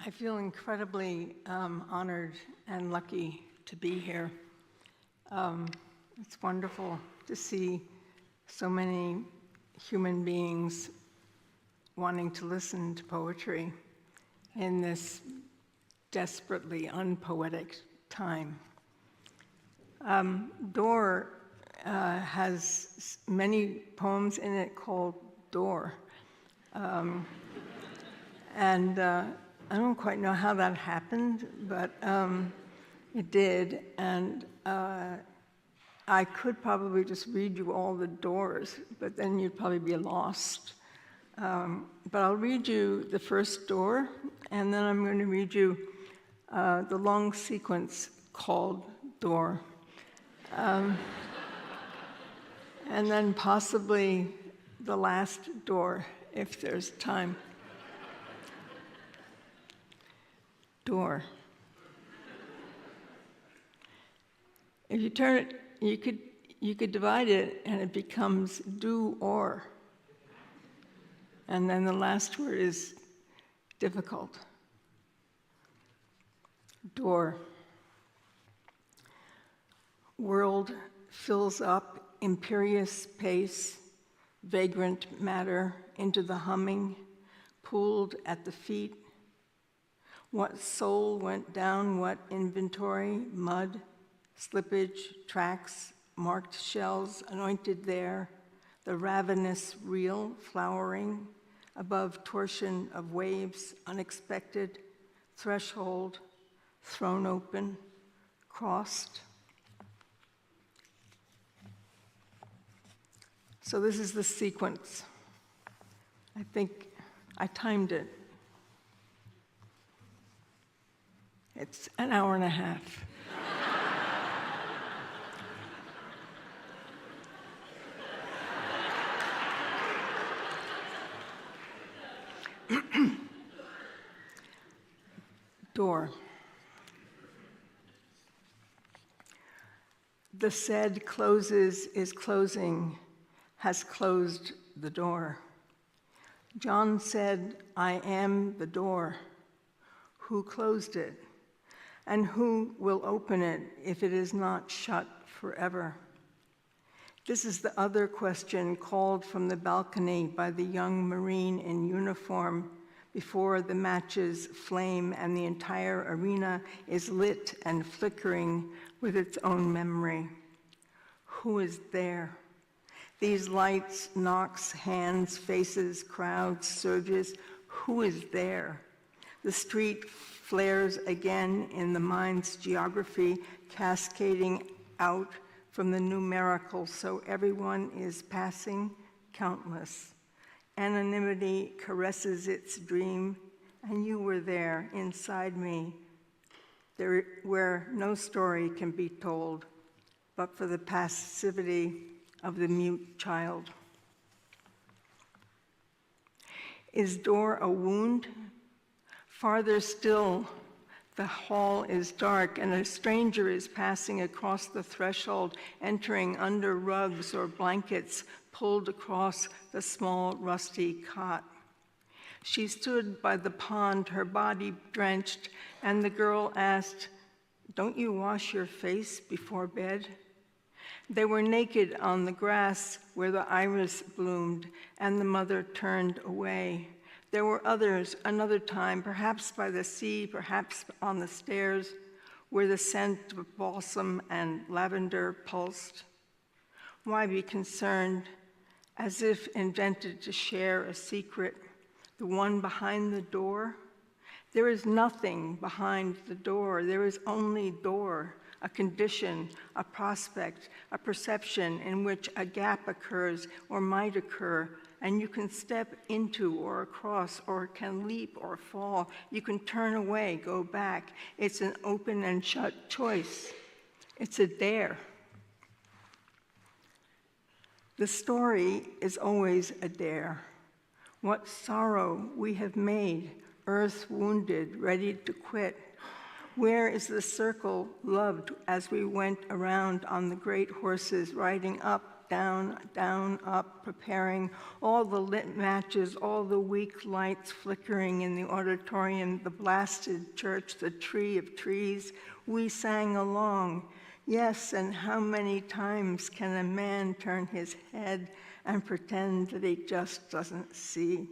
I feel incredibly honored and lucky to be here. It's wonderful to see so many human beings wanting to listen to poetry in this desperately unpoetic time. 𝘿𝙤𝙤 has many poems in it called 𝘿𝙤. I don't quite know how that happened, but it did. And I could probably just read you all the doors, but then you'd probably be lost. But I'll read you the first door, and then I'm going to read you the long sequence called 𝘿𝙤. And then possibly the last door, if there's time. 𝘿𝙤. If you turn it, you could divide it, and it becomes do or. And then the last word is difficult. 𝘿𝙤. World fills up, imperious pace, vagrant matter into the humming, pooled at the feet. What soul went down, what inventory, mud, slippage, tracks, marked shells anointed there, the ravenous reel flowering above torsion of waves, unexpected, threshold, thrown open, crossed. So this is the sequence. I think I timed it. It's an hour and a half. Door. The said closes is closing, has closed the door. John said, I am the door. Who closed it? And who will open it if it is not shut forever? This is the other question called from the balcony by the young Marine in uniform before the matches flame and the entire arena is lit and flickering with its own memory. Who is there? These lights, knocks, hands, faces, crowds, surges. Who is there? The street flares again in the mind's geography, cascading out from the numerical, so everyone is passing, countless. Anonymity caresses its dream, and you were there inside me, there where no story can be told, but for the passivity of the mute child. Is door a wound? Farther still, the hall is dark, and a stranger is passing across the threshold, entering under rugs or blankets pulled across the small, rusty cot. She stood by the pond, her body drenched, and the girl asked, "Don't you wash your face before bed?" They were naked on the grass where the iris bloomed, and the mother turned away. There were others, another time, perhaps by the sea, perhaps on the stairs, where the scent of balsam and lavender pulsed. Why be concerned, as if invented to share a secret, the one behind the door? There is nothing behind the door. There is only door, a condition, a prospect, a perception in which a gap occurs or might occur, and you can step into or across or can leap or fall. You can turn away, go back. It's an open and shut choice. It's a dare. The story is always a dare. What sorrow we have made, earth wounded, ready to quit. Where is the circle loved as we went around on the great horses riding up down, up, preparing, all the lit matches, all the weak lights flickering in the auditorium, the blasted church, the tree of trees. We sang along. Yes, and how many times can a man turn his head and pretend that he just doesn't see?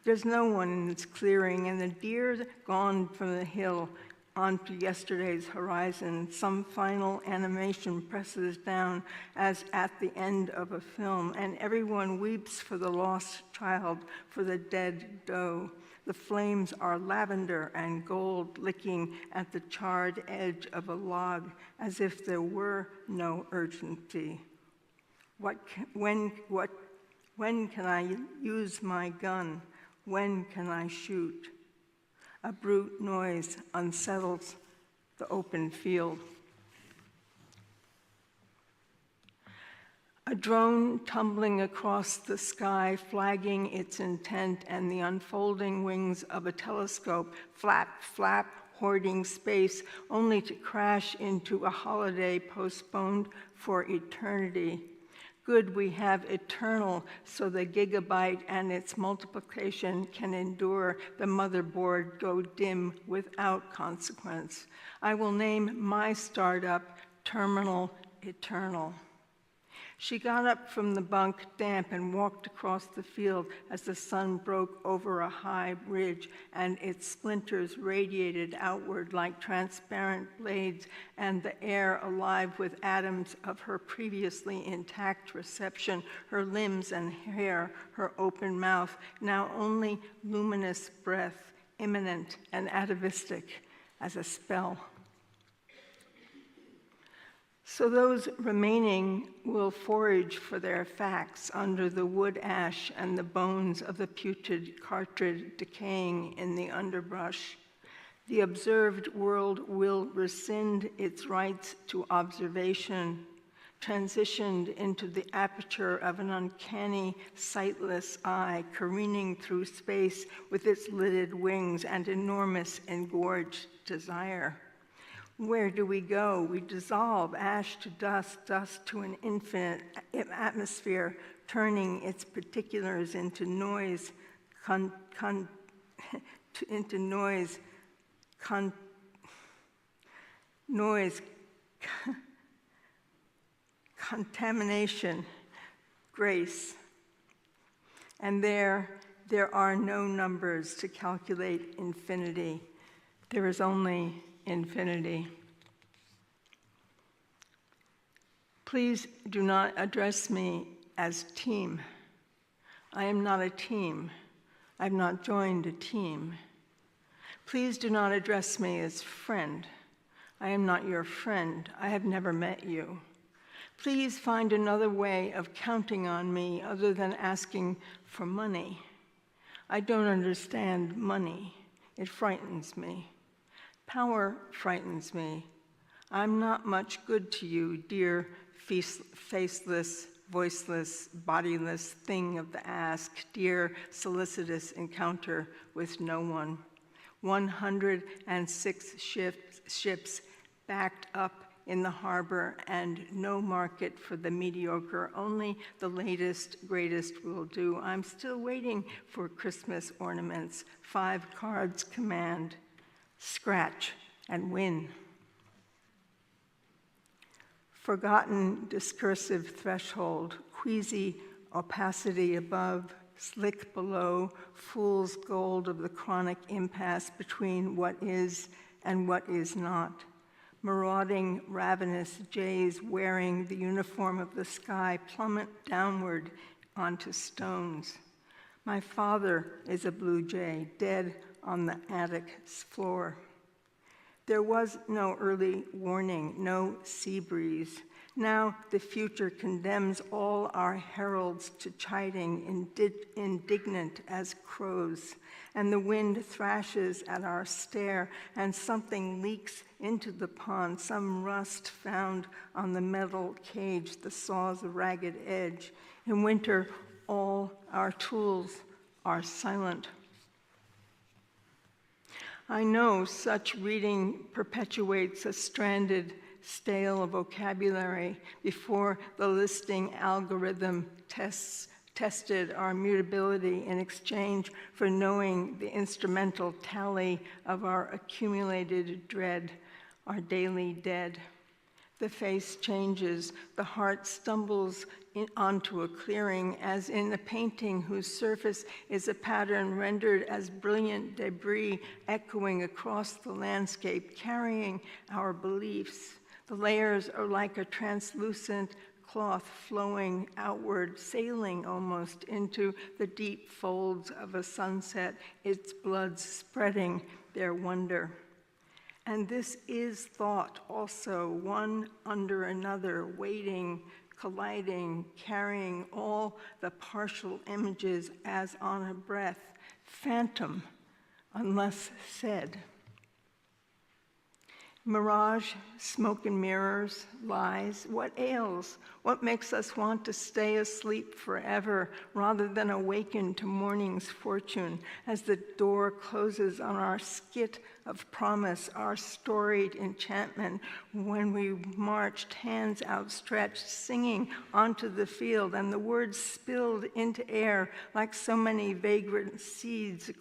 There's no one in this clearing, and the deer gone from the hill onto yesterday's horizon. Some final animation presses down as at the end of a film, and everyone weeps for the lost child, for the dead doe. The flames are lavender and gold, licking at the charred edge of a log, as if there were no urgency. When can I use my gun? When can I shoot? A brute noise unsettles the open field. A drone tumbling across the sky, flagging its intent, and the unfolding wings of a telescope, flap, flap, hoarding space, only to crash into a holiday postponed for eternity. Good we have eternal, so the gigabyte and its multiplication can endure, the motherboard go dim without consequence. I will name my startup Terminal Eternal. She got up from the bunk, damp, and walked across the field as the sun broke over a high ridge and its splinters radiated outward like transparent blades, and the air alive with atoms of her previously intact reception, her limbs and hair, her open mouth, now only luminous breath, imminent and atavistic as a spell. So those remaining will forage for their facts under the wood ash and the bones of the putrid cartridge decaying in the underbrush. The observed world will rescind its rights to observation, transitioned into the aperture of an uncanny, sightless eye careening through space with its lidded wings and enormous engorged desire. Where do we go? We dissolve, ash to dust, dust to an infinite atmosphere, turning its particulars into noise, contamination, grace. And there are no numbers to calculate infinity. There is only infinity. Please do not address me as team. I am not a team. I have not joined a team. Please do not address me as friend. I am not your friend. I have never met you. Please find another way of counting on me other than asking for money. I don't understand money. It frightens me. Power frightens me. I'm not much good to you, dear faceless, voiceless, bodiless thing of the ask, dear solicitous encounter with no one. 106 ships backed up in the harbor and no market for the mediocre. Only the latest, greatest will do. I'm still waiting for Christmas ornaments. 5 cards command. Scratch and win. Forgotten discursive threshold, queasy opacity above, slick below, fool's gold of the chronic impasse between what is and what is not. Marauding, ravenous jays wearing the uniform of the sky plummet downward onto stones. My father is a blue jay, dead on the attic's floor. There was no early warning, no sea breeze. Now the future condemns all our heralds to chiding, indignant as crows, and the wind thrashes at our stare, and something leaks into the pond, some rust found on the metal cage, the saw's ragged edge. In winter, all our tools are silent. I know such reading perpetuates a stranded stale vocabulary before the listing algorithm tested our mutability in exchange for knowing the instrumental tally of our accumulated dread, our daily dead. The face changes, the heart stumbles onto a clearing, as in a painting whose surface is a pattern rendered as brilliant debris echoing across the landscape, carrying our beliefs. The layers are like a translucent cloth flowing outward, sailing almost into the deep folds of a sunset, its bloods spreading their wonder. And this is thought also, one under another, waiting, colliding, carrying all the partial images as on a breath, phantom, unless said. Mirage, smoke and mirrors, lies, what ails? What makes us want to stay asleep forever rather than awaken to morning's fortune as the door closes on our skit of promise, our storied enchantment, when we marched, hands outstretched, singing onto the field, and the words spilled into air like so many vagrant seeds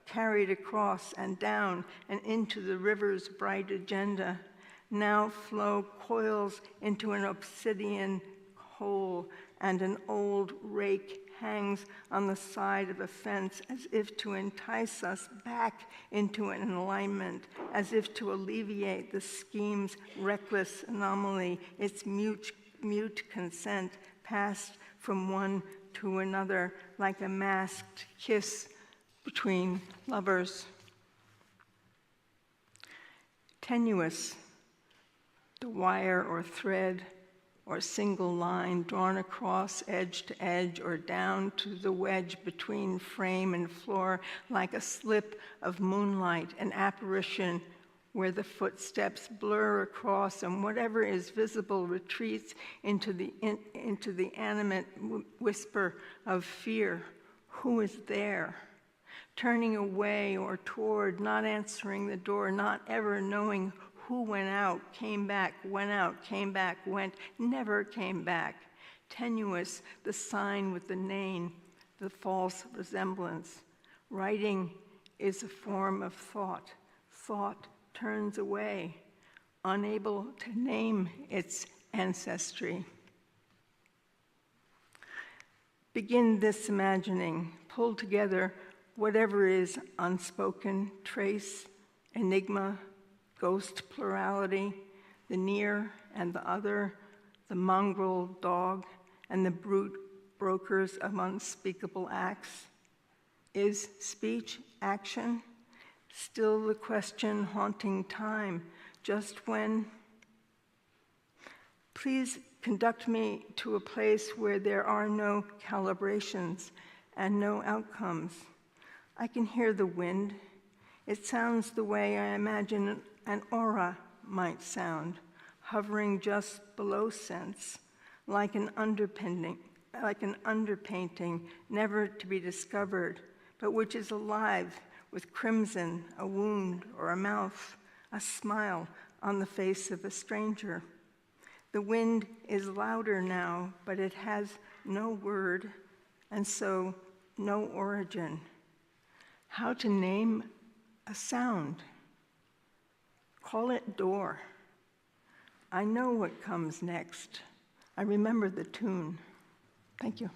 carried across and down and into the river's bright agenda. Now flow coils into an obsidian hole, and an old rake hangs on the side of a fence as if to entice us back into an alignment, as if to alleviate the scheme's reckless anomaly, its mute consent passed from one to another like a masked kiss between lovers. Tenuous, the wire or thread or single line drawn across edge to edge or down to the wedge between frame and floor like a slip of moonlight, an apparition where the footsteps blur across and whatever is visible retreats into the animate whisper of fear. Who is there? Turning away or toward, not answering the door, not ever knowing who went out, came back, went, never came back. Tenuous, the sign with the name, the false resemblance. Writing is a form of thought. Thought turns away, unable to name its ancestry. Begin this imagining, pull together whatever is unspoken, trace, enigma, ghost plurality, the near and the other, the mongrel dog, and the brute brokers of unspeakable acts. Is speech action? Still the question haunting time, just when? Please conduct me to a place where there are no calibrations and no outcomes. I can hear the wind. It sounds the way I imagine an aura might sound, hovering just below sense, like an underpainting, never to be discovered, but which is alive with crimson, a wound or a mouth, a smile on the face of a stranger. The wind is louder now, but it has no word, and so no origin. How to name a sound? Call it door. I know what comes next. I remember the tune. Thank you.